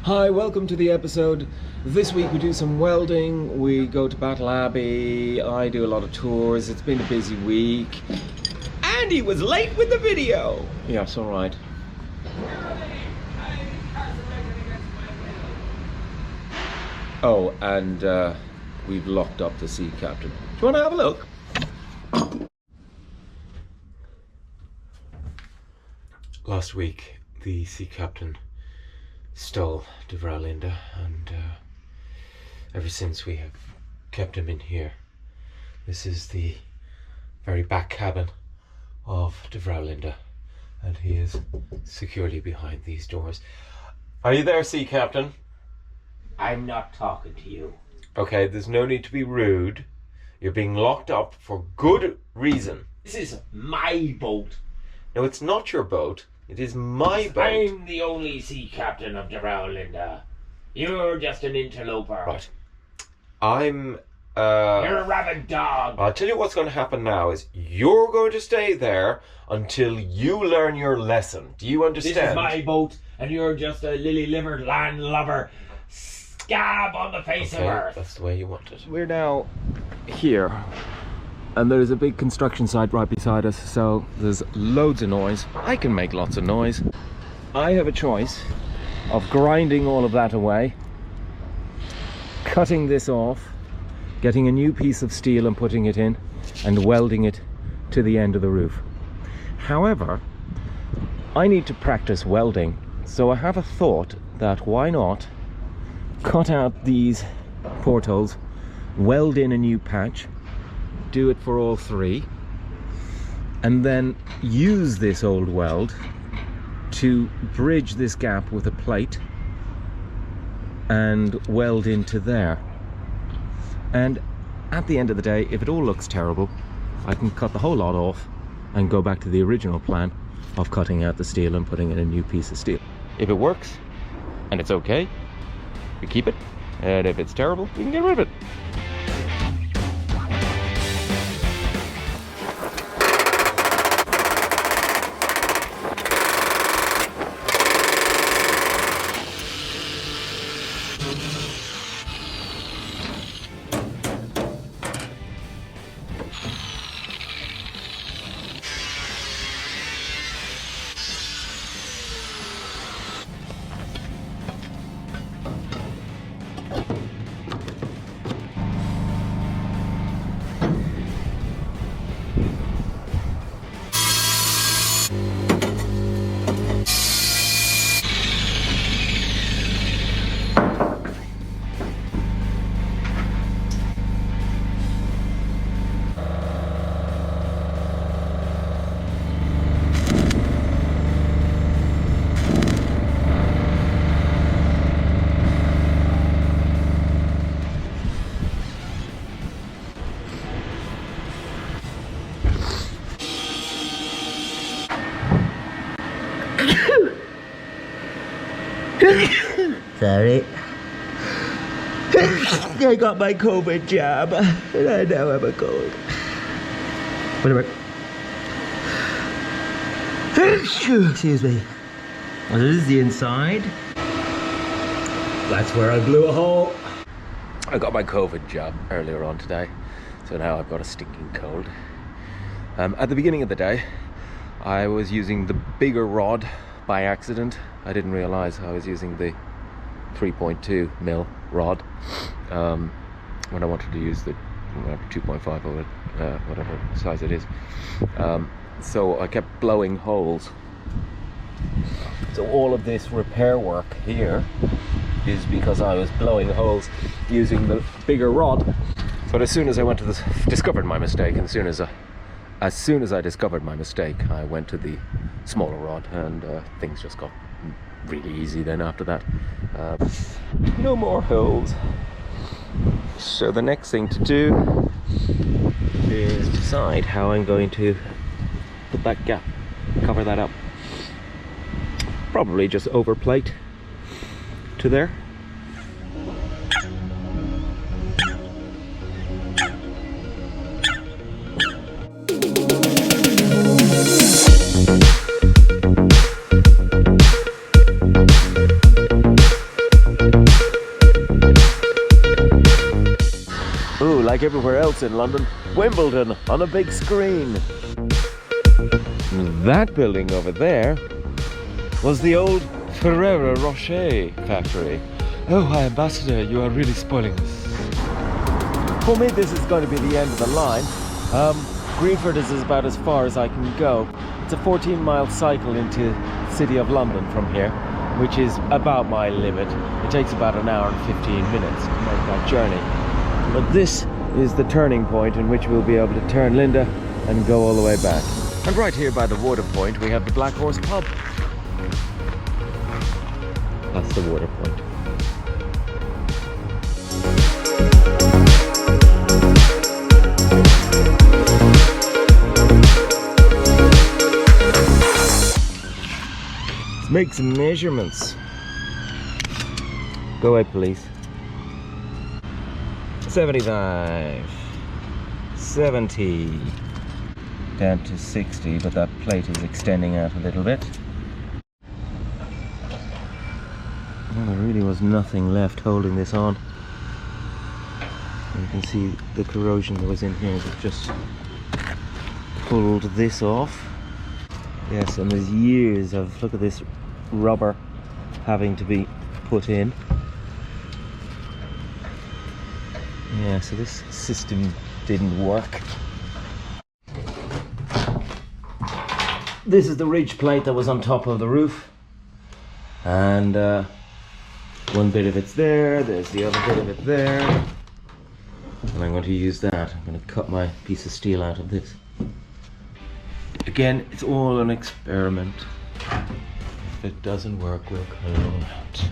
Hi, welcome to the episode. This week we do some welding, we go to Battle Abbey, I do a lot of tours, it's been a busy week. And he was late with the video! Yes, alright. Oh, and we've locked up the sea captain. Do you want to have a look? Last week, the sea captain stole DeVrouwe Linda, and ever since we have kept him in here. This is the very back cabin of DeVrouwe Linda, and he is securely behind these doors. Are you there, sea captain? I'm not talking to you. Okay, there's no need to be rude. You're being locked up for good reason. This is my boat. No, it's not your boat. It is my boat. I'm the only sea captain of DeVrouwe Linda. You're just an interloper. Right. I'm You're a rabid dog. I'll tell you what's going to happen now is you're going to stay there until you learn your lesson. Do you understand? This is my boat, and you're just a lily-livered landlubber scab on the face of earth. That's the way you want it. We're now here, and there's a big construction site right beside us, so there's loads of noise. I can make lots of noise. I have a choice of grinding all of that away, cutting this off, getting a new piece of steel and putting it in, and welding it to the end of the roof. However, I need to practice welding, so I have a thought that why not cut out these portholes, weld in a new patch, do it for all three, and then use this old weld to bridge this gap with a plate and weld into there. And at the end of the day, if it all looks terrible, I can cut the whole lot off and go back to the original plan of cutting out the steel and putting in a new piece of steel. If it works and it's okay, we keep it, and if it's terrible, we can get rid of it. Sorry. I got my COVID jab, and I now have a cold. Whatever. Excuse me. Well, this is the inside. That's where I blew a hole. I got my COVID jab earlier on today, so now I've got a stinking cold. At the beginning of the day, I was using the bigger rod by accident. I didn't realize I was using the 3.2 mil rod when I wanted to use the 2.5 or whatever size it is. So I kept blowing holes. So all of this repair work here is because I was blowing holes using the bigger rod. But as soon as I went to this, discovered my mistake, and as soon as I discovered my mistake, I went to the smaller rod, and things just got really easy then after that. No more holes. So the next thing to do is decide how I'm going to put that gap, cover that up. Probably just overplate to there. like everywhere else in London, Wimbledon on a big screen. That building over there was the old Ferrero Rocher factory. Oh, hi, Ambassador, you are really spoiling this. For me, this is going to be the end of the line. Greenford is about as far as I can go. It's a 14-mile cycle into the City of London from here, which is about my limit. It takes about an hour and 15 minutes to make that journey. But this is the turning point in which we'll be able to turn Linda and go all the way back. And right here by the water point, we have the Black Horse pub. That's the water point. Let's make some measurements. Go away, please. 75, 70, down to 60, but that plate is extending out a little bit. Well, there really was nothing left holding this on. You can see the corrosion that was in here that just pulled this off. Yes, and there's years of, look at this rubber having to be put in. Yeah, so this system didn't work. This is the ridge plate that was on top of the roof, and one bit of it's there, there's the other bit of it there, and I'm going to use that. I'm going to cut my piece of steel out of this. Again, it's all an experiment. If it doesn't work, we'll cut it all out.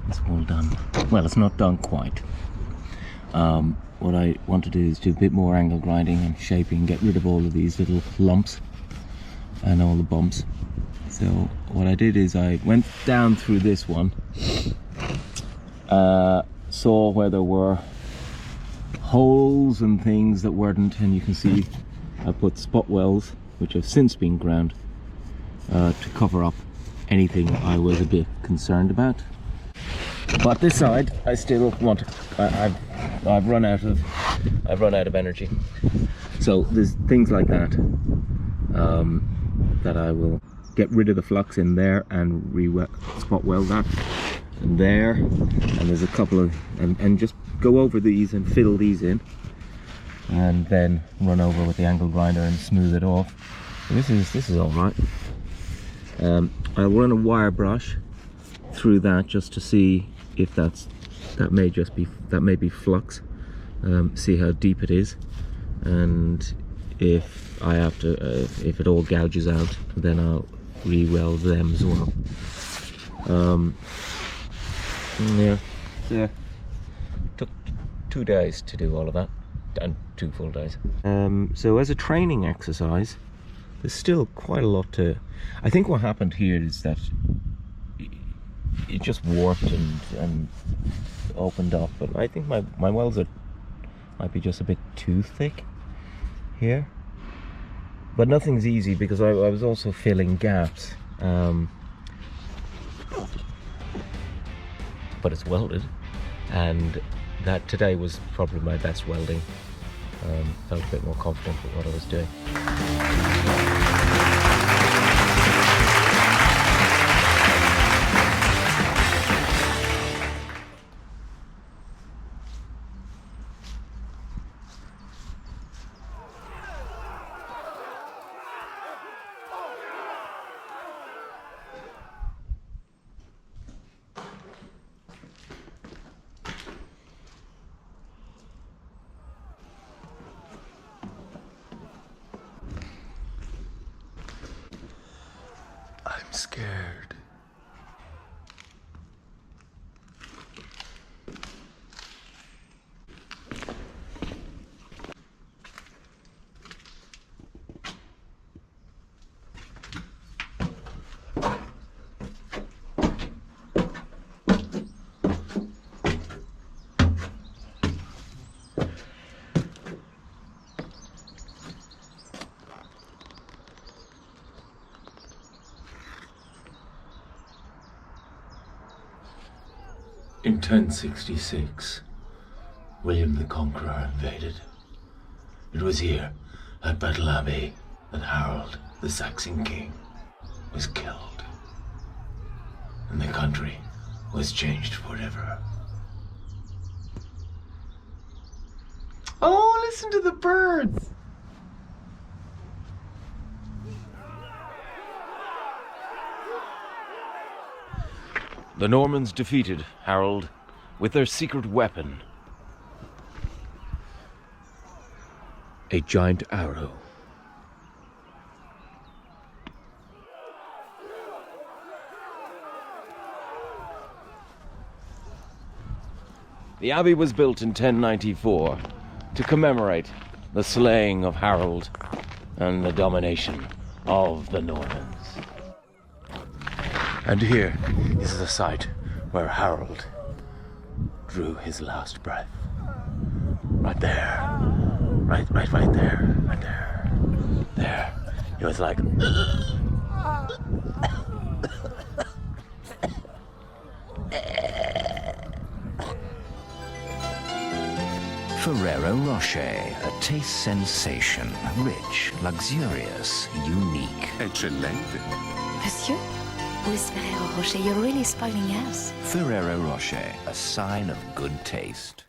It's all done. Well, it's not done quite. What I want to do is do a bit more angle grinding and shaping, get rid of all of these little lumps and all the bumps. So what I did is I went down through this one, saw where there were holes and things that weren't, and you can see I put spot welds, which have since been ground, to cover up anything I was a bit concerned about. But this side, I still want to. I've run out of energy. So there's things like that that I will get rid of the flux in there and spot weld that, and there, and there's a couple of and just go over these and fill these in, and then run over with the angle grinder and smooth it off. This is all right. I'll run a wire brush through that just to see if that may be flux. See how deep it is, and if I have to, if it all gouges out, then I'll re-weld them as well. Yeah. Took 2 days to do all of that, and 2 full days. So as a training exercise, there's still quite a lot to. I think what happened here is that it just warped and opened up, but I think my welds might be just a bit too thick here. But nothing's easy because I was also filling gaps. But it's welded, and that today was probably my best welding. Felt a bit more confident with what I was doing. I'm scared. In 1066, William the Conqueror invaded. It was here, at Battle Abbey, that Harold, the Saxon king, was killed. And the country was changed forever. Oh, listen to the birds! The Normans defeated Harold with their secret weapon, a giant arrow. The abbey was built in 1094 to commemorate the slaying of Harold and the domination of the Normans. And here is the site where Harold drew his last breath. Right there. Right there. Right there. There. It was like... Ferrero Rocher, a taste sensation. Rich, luxurious, unique. Eccellente. Monsieur? With Ferrero Rocher, you're really spoiling us. Ferrero Rocher, a sign of good taste.